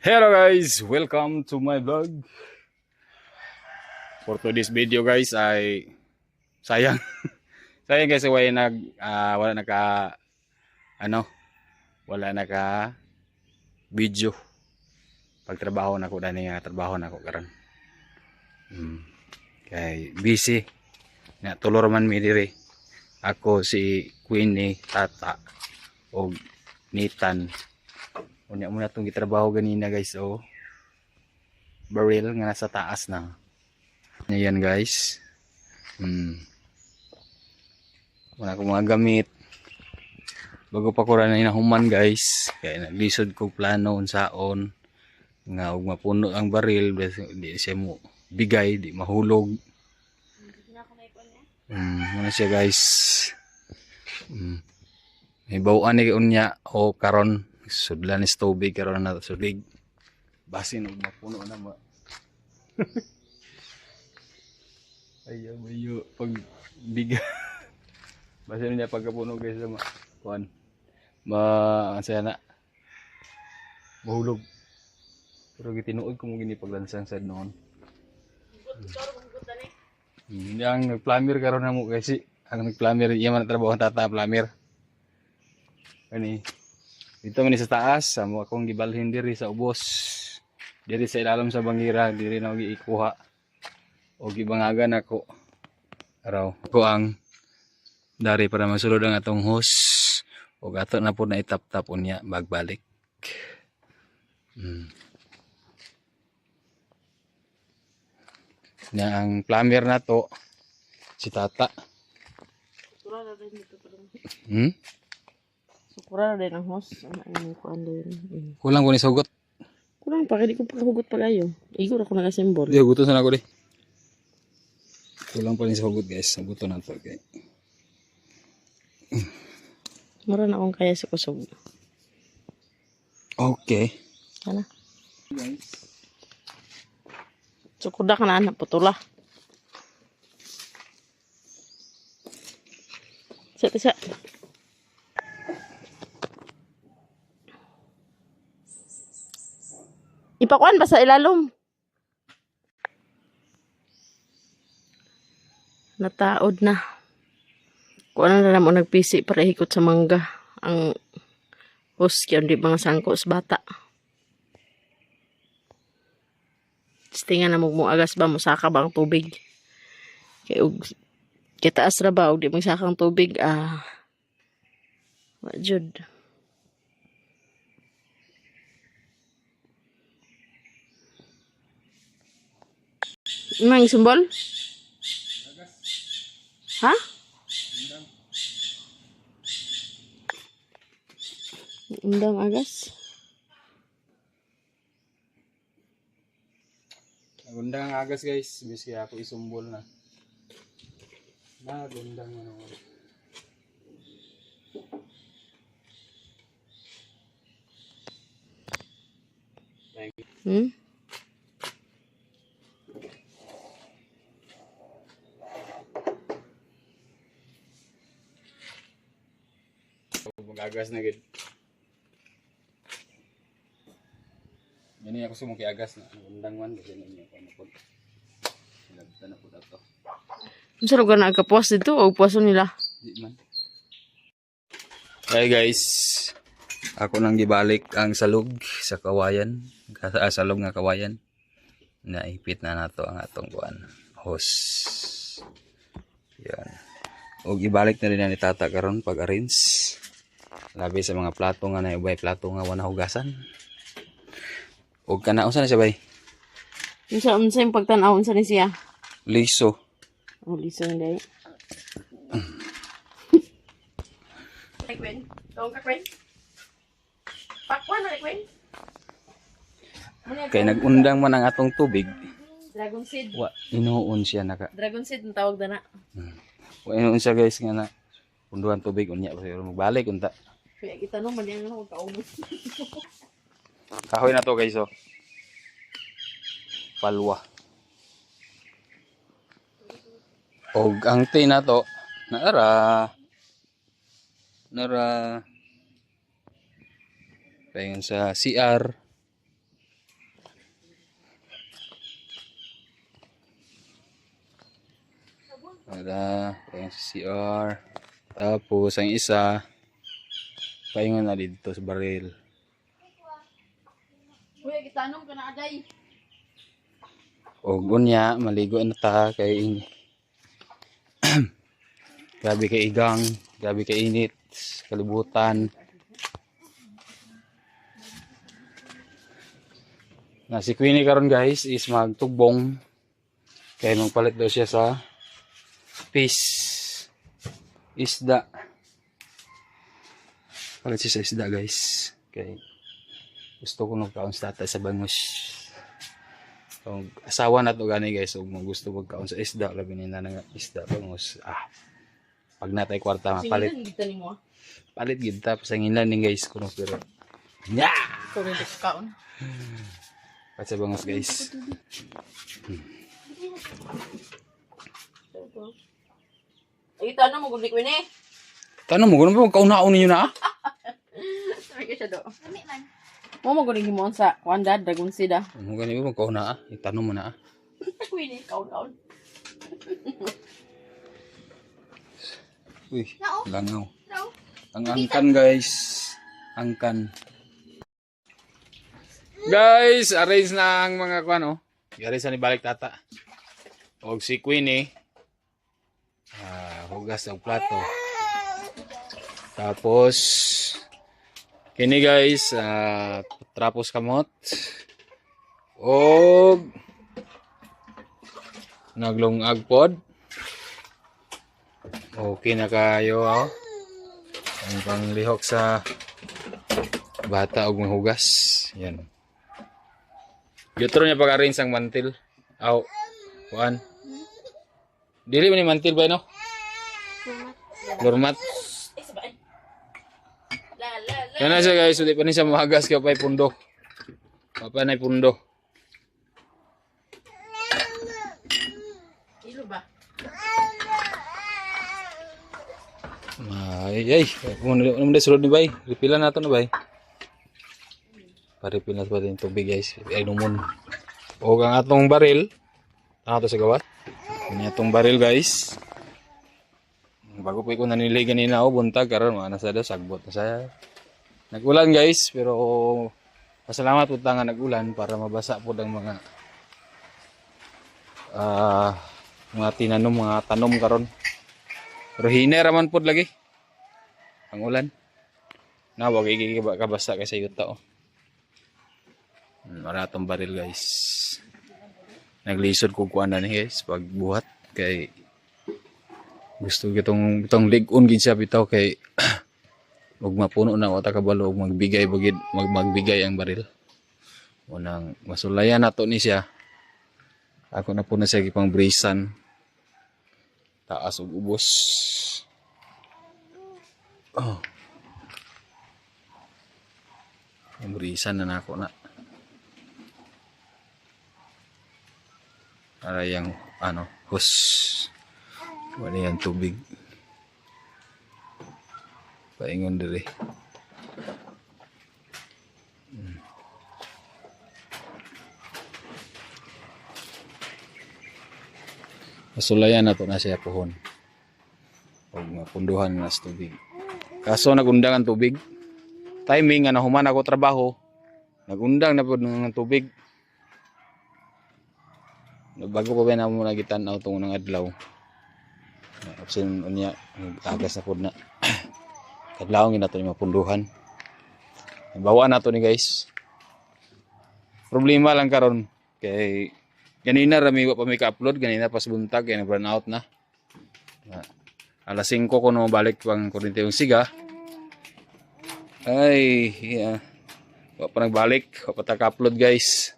Hello guys, welcome to my vlog. For today's video guys ay sayang. Sayang kasi wala naka ano, wala naka video. Pagtrabaho nako dani nga trabaho nako karon. Kay busy. Nga tulor man mi diri. Ako si Queenie, Tata o Nitan. Unya mo na itong gitrabaho ganina guys, barrel nga nasa taas na. Ayan guys. Wala ko mga gamit. Bago pa ko rin nahuman guys. Kaya naglisod ko plano unsaon. Nga og mapuno ang barrel. Di siya mo bigay, di mahulog. Ano siya guys. May bawaan ni unya o karon. Sudlan is tubig karon na sulig. Basin og mapuno na mo. Ayaw mayo pag biga. Basin niya pagkapuno guys sama. Kuan. Ansaya na. Mahulog. Pero gitinuod ko mo gini paglansang sad noon. Hindi ang nagplumber karon na mo kasi ang nagplumber iya man trabaho ang tata plumber. Kani dito man sa taas, amo akong gibalhin diri sa ubos. Diri sa ilalim sa bangira, diri na giikuha. O gibangagan ako. Araw ko ang dari para masulod ang atong hose. O ato na po na itap-tap unya magbalik. Nya ang plumber na to si Tata. Sukura na din ang host. Kulang ko ni sugot. Kurang pa, hindi ko pagkahugot pala yun. Igo na ko nag-assemble. Di gusto na ako di. Kulang pa ni sugot guys. Sabuto na to kay. Mura na akong kaya sa kusog. Okay. Ano? Sukuda ka na anak, putula. Isa. Ipakuan ba sa ilalom? Nataod na. Kung ano na naman nagpisi para hikot sa mangga. Ang host kaya hindi mga sangko sa bata. Tingan na mo agas ba, musaka ba ang tubig? Kaya kitaas na ba, di magsakang tubig, wajud. Mang sumbol? Ha? Undang agas? Nagundang agas guys, biski ako isumbol na. Nagundang ano. Mag-agas na gid. Yan ako sumuki agas na nagundang man kasi ninyo ko napod. Nagta na pud ato. Unsa lugar na agkapos dito o puwaso nila? Di man. Hey guys, ako nang gibalik ang salog sa kawayan, salog nga kawayan. Naipit na nato ang atong kuan, hose. Yan. Og ibalik na rin na ni Tata karon pag-arrange. Labi sa mga plato nga na ubay plato nga wana hugasan. Og kana unsa na siya bay? Unsa yung pagtan-awon sa ni siya? Liso. Oh, liso na day. Queen, tawag ka Queen. Pakwan na Queen. Kay nagundang man ang atong tubig. Dragon seed. Wa inuon siya naka. Dragon seed ang tawag na. Wa inuon siya guys nga na punduhan tubig unya pero magbalik unta. Kaya kita no man yan ako kaumos. Kahoy na to guys Palwa. Og ang tea na to nara paingon sa CR Para paingon sa CR. Tapos ang isa paingon na dito sa baril. Uy, gitanong ka na aday. O unya maligo na ta kay grabe kay igang, grabe kay init, kalibutan. Na si Queenie karon guys is magtugbong kay magpalit daw siya sa fish isda. Palit siya sa isda guys. Kay gusto ko nagkaon sa tatay sa bangus. So, asawa na to gani guys, ug gusto magkaon sa isda, labi nila nga isda bangus. Pag natay kwarta mapalit. Singilan gita nimo. Palit gid ta pasanginan ni guys kuno pero. Nya! Ko rin kaon. Palit sa bangus guys. Ay tanong mo gud ni. Tanong mo kuno ba kaunaon ninyo na? Sabi ka siya do. Mo gud mo sa kwanda dagon sida. Mo gani ba kauna itanong mo na. Queenie kaon. Uy, langaw. Ang angkan guys. Angkan. Guys, arrange na ang mga kuan oh. Arrange ni balik tata. Og si Queenie hugas ang plato. Tapos kini guys, trapos kamot. Og naglungag pod. Okay na kayo oh. Ang panglihok sa bata og mahugas. Yan. Gitro niya pag-arrange ang mantil. Aw. Kuan. Dili man ni mantil ba no? Lurmat. Yan na siya guys, hindi pa niya mahagas kaya pa'y pundo. Pa na pundo. Ilo ba? Ay, ano mo sulod ni bay? Repilan nato na bay. Pa-refill na pa din tubig guys. Ay numon. O ang atong baril. Ano to sa gawas? Ini atong baril guys. Bago pa ko nanili ganina buntag karon mana sa sagbot na saya. Nagulan guys, pero pasalamat po nga nagulan para mabasa po ang mga tinanom, mga tanom karon. Pero hiner raman po lagi ang ulan. Na wag kabasa kasi yuta oh. Maratong baril guys. Naglisod ko kuan na ni guys pag buhat kay gusto kitong ligon gid siya bitaw kay ug mapuno na wata kabalo ug magbigay ang baril. Unang masulayan nato ni siya. Ako na po na siya gipang brisan. Taas ug ubos. Oh. Ang brisan na nako na. Para yung hose. Wala yan tubig. Paingon diri. Masulayan na to na siya pohon. Huwag mapunduhan na sa tubig. Kaso nagundang ang tubig. Timing nga nahuman ako trabaho. Nagundang na po ng tubig. Bago pa ba na mo nagitanaw itong unang adlaw. Opsin unya agas na po na. Kadlawang na ito yung mapunduhan. Bawaan na ito ni guys. Problema lang karon kay ganina rami pa may ka-upload. Ganina pas buntag kaya nag-run out na. Alas 5 ko no balik pang kurente yung siga. Ay, yeah. Wa pa nagbalik. Wa pa taka-upload guys.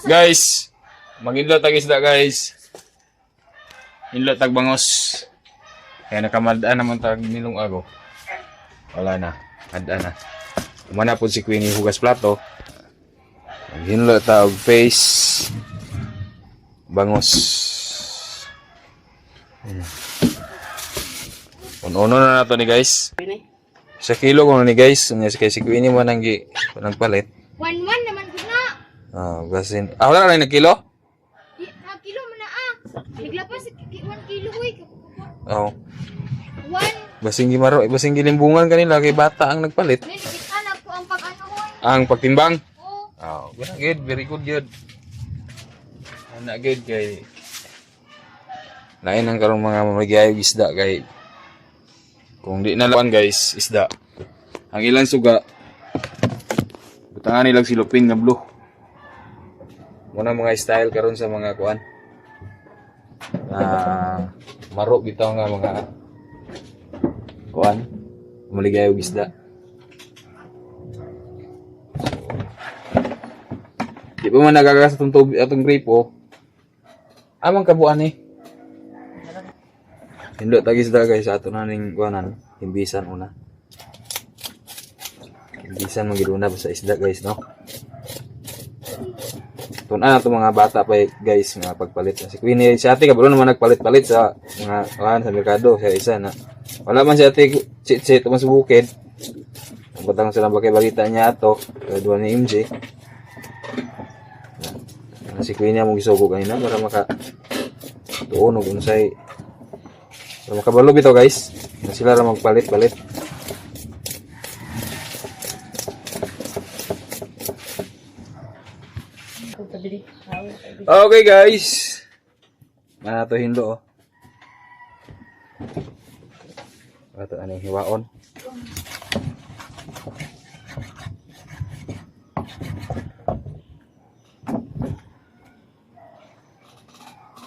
Guys, mag-inlot tag isda guys. Inlot tag bangos. Kaya nakamadaan naman tag nilong ago. Wala na, hadaan na. Umana po si Queenie hugas plato. Mag-inlot tag face bangos. Uno na nato ni guys. Sa kilo ko ni guys. Kaya si Queenie mo nang nagpalit. 1-1 naman ko na. Gasin. Wala na nagkilo? Kilo man na ah. Naglapas 1 kilo uy. Oo. 1. Basing gimaro, basing gilimbungan kanila kay bata ang nagpalit. Ni anak ko ang pag-ano uy. Ang pagtimbang. Oh. Good, very good yun. Anak good kay. Lain ang karong mga mamagayag isda kay. Kung di na lawan guys, isda. Ang ilang suga. Butangan nilang silupin nga blue. Muna mga style karon sa mga kuan. Maro bitaw nga mga kuan. Maligayag isda. Di pa man nagagas atong tubig atong gripo. Amang kabuan eh. Hindot tagi isda guys ato na ning kuanan, himbisan una. Himbisan magiduna sa isda guys no. Tun-an ato mga bata pa guys nga pagpalit. Si Queenie si ate kabalo naman nagpalit-palit sa mga kuan sa merkado sa isa na. Wala man si ate chit-chit man sa bukid. Patang sila balita niya ato, duwa ni MJ. Si Queenie mo gisugo kanina para maka tuon og unsay para makabalo bitaw guys. Na sila ra magpalit-palit. Okay guys. Mana to hindo oh. Ato ani hiwaon.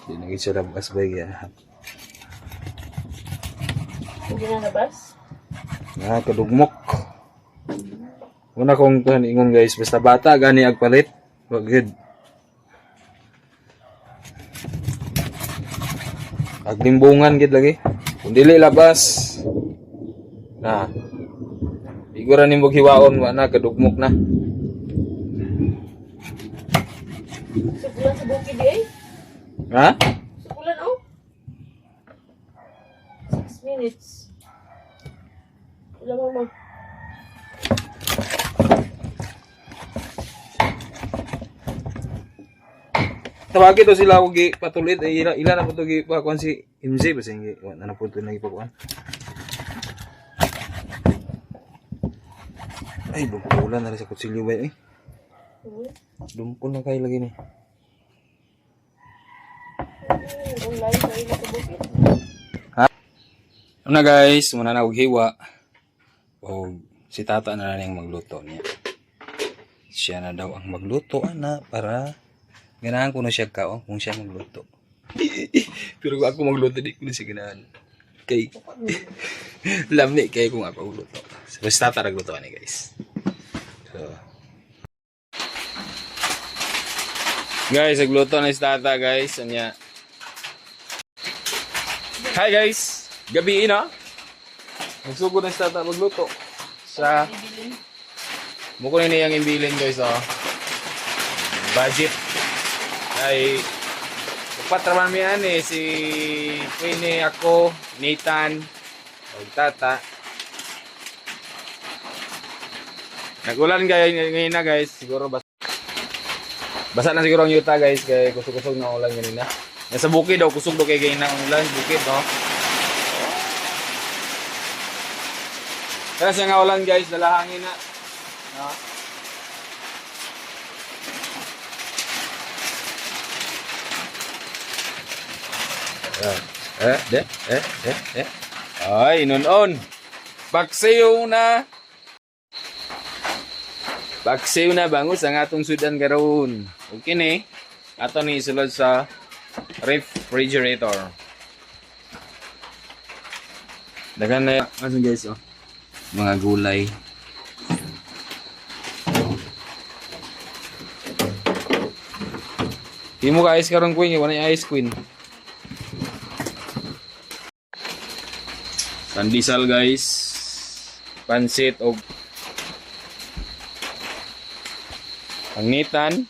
Di na gid siya labas ba ya. Hindi na nabas? Kadugmok. Una kong tuhan ingon guys, basta bata gani agpalit. Wag good. Aglimbungan gid lagi. Kung dili labas. Na. Igura nimo hiwaon wa na kadugmok na. Sukulan sa bukid di eh. Ha? Sukulan oh. 6 minutes. Ilang mo. Tawagin to sila og patulit ila na po to gipakuan si MJ basta hindi wala na po to nagipakuan. Ay, bugpulan na rin sa kutsilyo ba eh. Dumpon na kayo lagi ni. Ha? Ano na guys, muna na og hiwa. O si tata na lang yung magluto niya. Siya na daw ang magluto ana para ganahan ko na siya kao kung siya magluto. Pero kung ako magluto di ko na siya ganahan. Kay lami kay kung ako magluto. So tata nagluto ni guys. So guys, nagluto na si tata guys. Anya. Hi guys. Gabi na. Nagsugod na si tata magluto. Sa mukunin niya yung imbilin guys oh. Budget. Ay patraman mi ani si Queenie, ako, Nathan, ug tata. Nagulan ngayon na guys, siguro basa na siguro ang yuta guys kay kusog-kusog na ulan ganina. Nasa bukid daw kusog daw kay ganina ang ulan, bukid no. Kaya nga ulan guys, dalahangin na. No? Ay, nun-on. Paksiw na. Paksiw na bangus ang atong sudan karon. Okay ni. Ato ni isulod sa refrigerator. Dagan na asan guys oh. Mga gulay. Himo ka ice karon queen, wala ice queen. Pandesal guys, pansit o pangitan,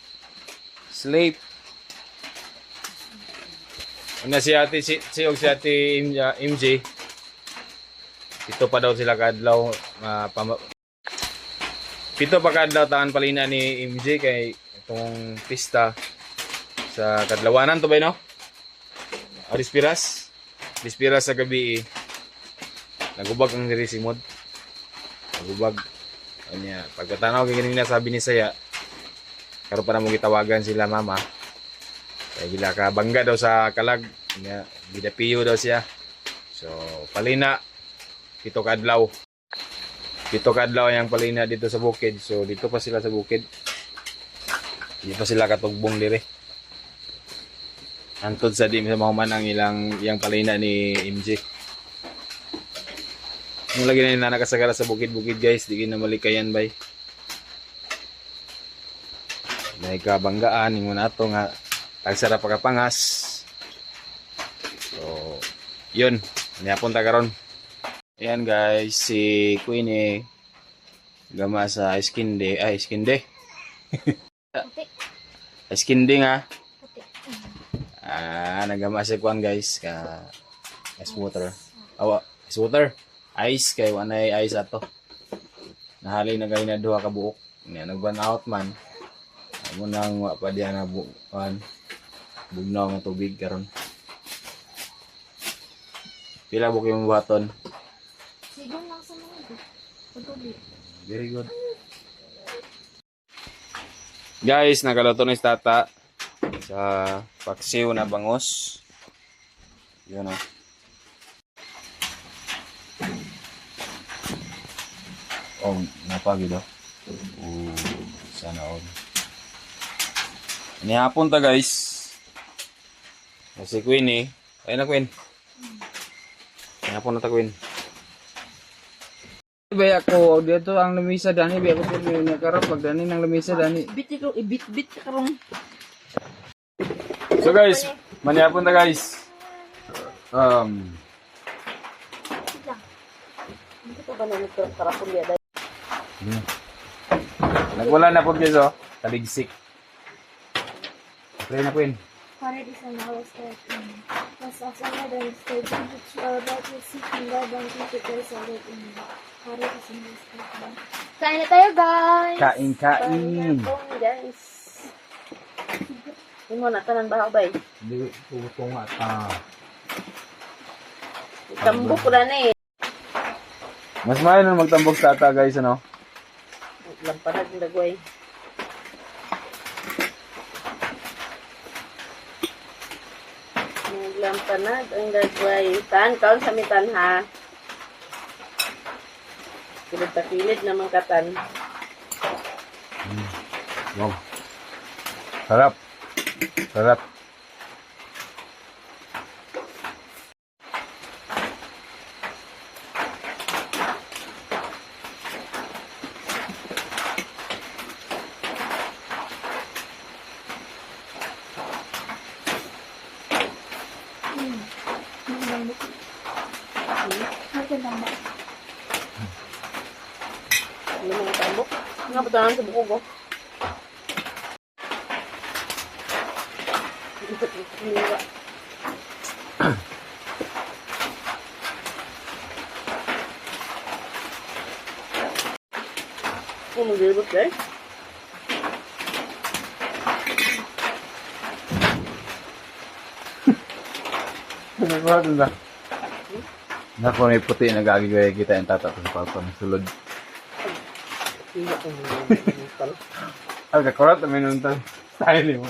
slate. Una si ate si ate MJ. Pito pa daw sila kadlaw pito pa kadlaw tahan palina ni MJ kay atong pista sa Kadlawanan to ba no? Dispiras sa gabi nagubag ang diri simod. Nagubag. Anya pagkatanaw kay ganing nasabi ni Saya. Karon pa na mo gitawagan sila mama. Kaya gila ka bangga daw sa kalag. Nya gidapiyo daw siya. So palina pito ka adlaw. Pito ka adlaw yang palina dito sa bukid. So dito pa sila sa bukid. Di pa sila katugbong dire. Antod sa di sa mahuman ang iyang palina ni MJ. Yung lagi na yung nakasagara sa bukid-bukid guys, di na malikayan bay. May kabanggaan, yung na ito nga, tagsara pagkapangas. So, yun, niyapunta karon. Ayan guys, si Queenie, gama sa Iskinde, Puti. Iskinde nga. Puti. Nagama si Kwan guys, ka ice water. Ice water. Ice kay wanay ice ato. Nahalay na gay na duha ka buok. Nya nag-burn out man. Amo nang wa pa diya na bukan. Bugnaw nga tubig karon. Pila buok yung baton? Sigong lang sa mga ito. Patuloy. Very good. Guys, nakaluto na si Tata sa paksiw na bangos. Yun o. Oh, napagi daw. Sana all. Inihapon ta guys. Kasi Queen Ayun na Queen. Inihapon na ta Queen. Baya ko dito ang lamisa dani baya ko pud nakarap pag dani nang lamisa dani. Ibit ka karong. So guys, manihapon ta guys. Hindi ko ba na nagkarapon niya? Nagwala na po guys oh. Taligsik. Pray na Queen. Para di sa mga starting. Mas asama dan staging which are about to seek in God and keep it solid in para di sa mga starting. Kain na tayo guys! Kain. Pangatong guys. Hindi mo na tanan ba bay? Hindi ko nga. Tambok ko na eh. Mas mayo nung magtambok sa ata guys ano. Lampanag ng dagway. Lampanag ang dagway. Tan, kaon sa mitan ha. Kilid naman katan. Wow. Sarap. Ano mga tambok? Nga ba tanan sa buko ko? Mag-ilibot guys. Ano ba? Nako may puti nagagigay kita yung tata sa palpon sulod. Hindi ko mga Al kakurat namin nung style mo.